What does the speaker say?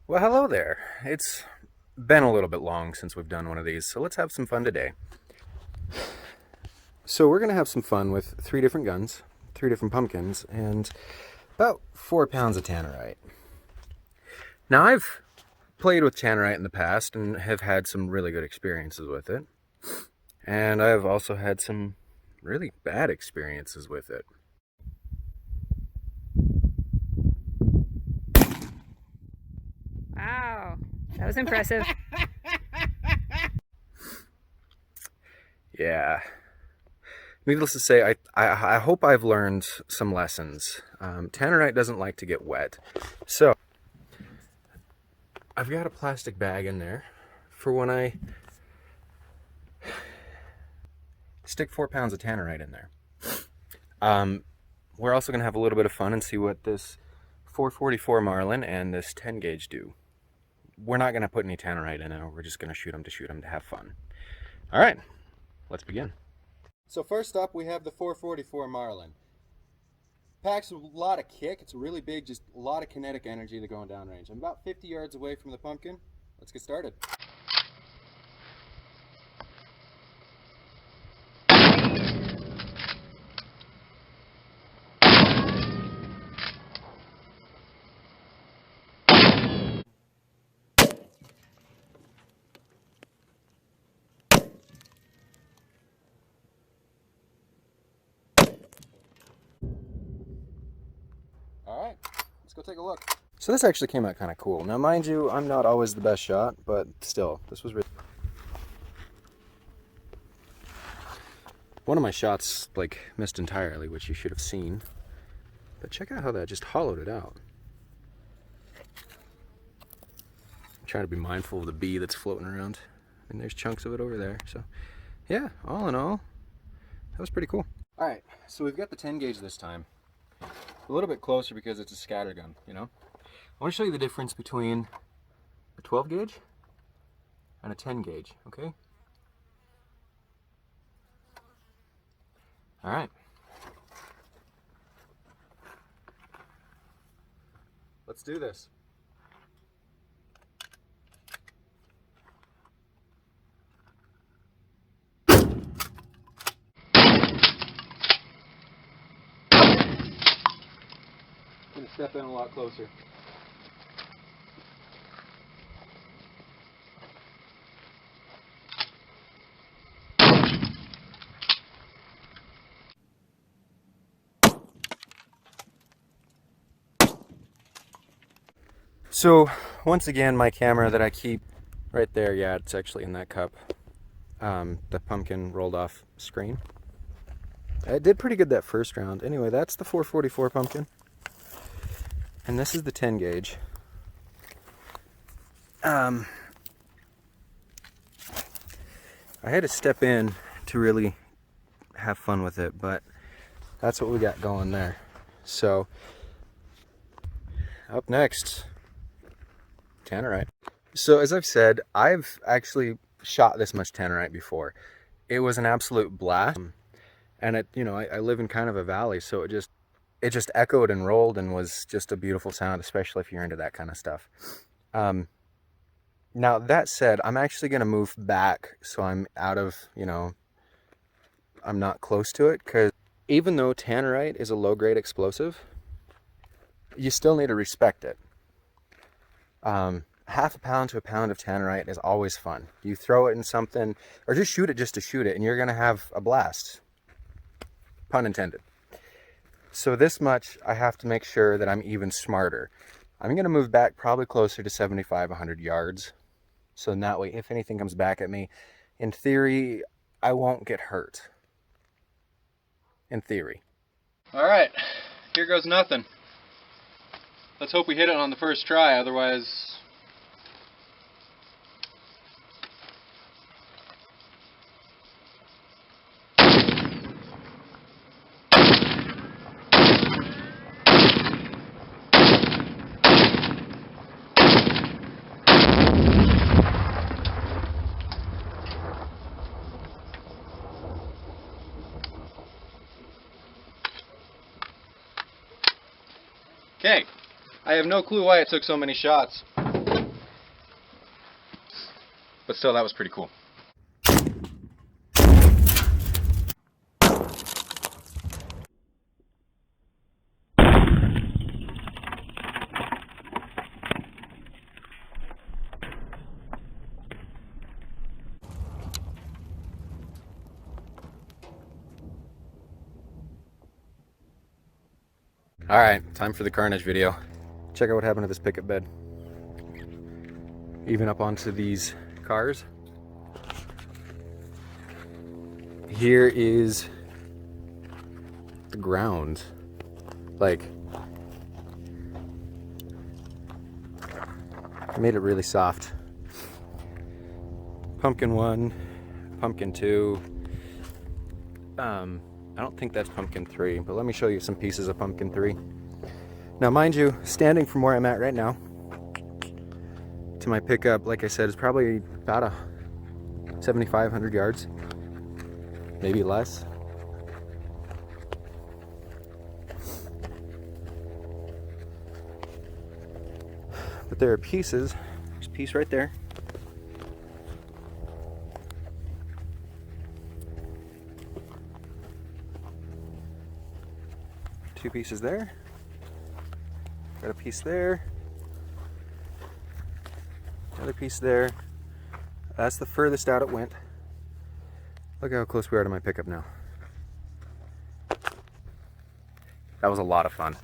Well, hello there. It's been a little bit long since we've done one of these, so let's have some fun today. So we're going to have some fun with 3 different guns, 3 different pumpkins, and about 4 pounds of tannerite. Now, I've played with tannerite in the past and have had some really good experiences with it. And I've also had some really bad experiences with it. Wow, that was impressive. Yeah. Needless to say, I hope I've learned some lessons. Tannerite doesn't like to get wet. So, I've got a plastic bag in there for when I stick 4 pounds of tannerite in there. We're also going to have a little bit of fun and see what this 444 Marlin and this 10 gauge do. We're not going to put any tannerite in it. We're just going to shoot them to have fun. All right, let's begin. So first up, we have the 444 Marlin. Packs a lot of kick. It's really big, just a lot of kinetic energy to going downrange. I'm about 50 yards away from the pumpkin. Let's get started. All right, let's go take a look. So this actually came out kind of cool. Now, mind you, I'm not always the best shot, but still, this was really... One of my shots, missed entirely, which you should have seen. But check out how that just hollowed it out. I'm trying to be mindful of the bee that's floating around. And there's chunks of it over there. So, yeah, all in all, that was pretty cool. All right, so we've got the 10 gauge this time. A little bit closer because it's a scatter gun, you know? I want to show you the difference between a 12 gauge and a 10 gauge, okay? All right. Let's do this. I'm gonna step in a lot closer. So, once again, my camera that I keep right there, yeah, it's actually in that cup. The pumpkin rolled off screen. It did pretty good that first round. Anyway, that's the 444 pumpkin. And this is the 10 gauge. I had to step in to really have fun with it, but that's what we got going there. So, up next, tannerite. So as I've said, I've actually shot this much tannerite before. It was an absolute blast. And I live in kind of a valley, so it just echoed and rolled and was just a beautiful sound, especially if you're into that kind of stuff. Now that said, I'm actually going to move back so I'm out of, I'm not close to it, because even though tannerite is a low-grade explosive, you still need to respect it. Half a pound to a pound of tannerite is always fun. You throw it in something, or just shoot it just to shoot it, and you're going to have a blast. Pun intended. So this much, I have to make sure that I'm even smarter. I'm going to move back probably closer to 75, 100 yards. So in that way, if anything comes back at me, in theory, I won't get hurt. In theory. All right, here goes nothing. Let's hope we hit it on the first try, otherwise... Okay, I have no clue why it took so many shots. but still, that was pretty cool. All right, time for the carnage video. Check out what happened to this pickup bed. Even up onto these cars. Here is the ground. Like, I made it really soft. Pumpkin 1, pumpkin 2. I don't think that's pumpkin 3, but let me show you some pieces of pumpkin 3. Now, mind you, standing from where I'm at right now to my pickup, like I said, is probably about 7,500 yards, maybe less. But there are pieces. There's a piece right there. Two pieces there. Got a piece there. Another piece there. That's the furthest out it went. Look how close we are to my pickup now. That was a lot of fun.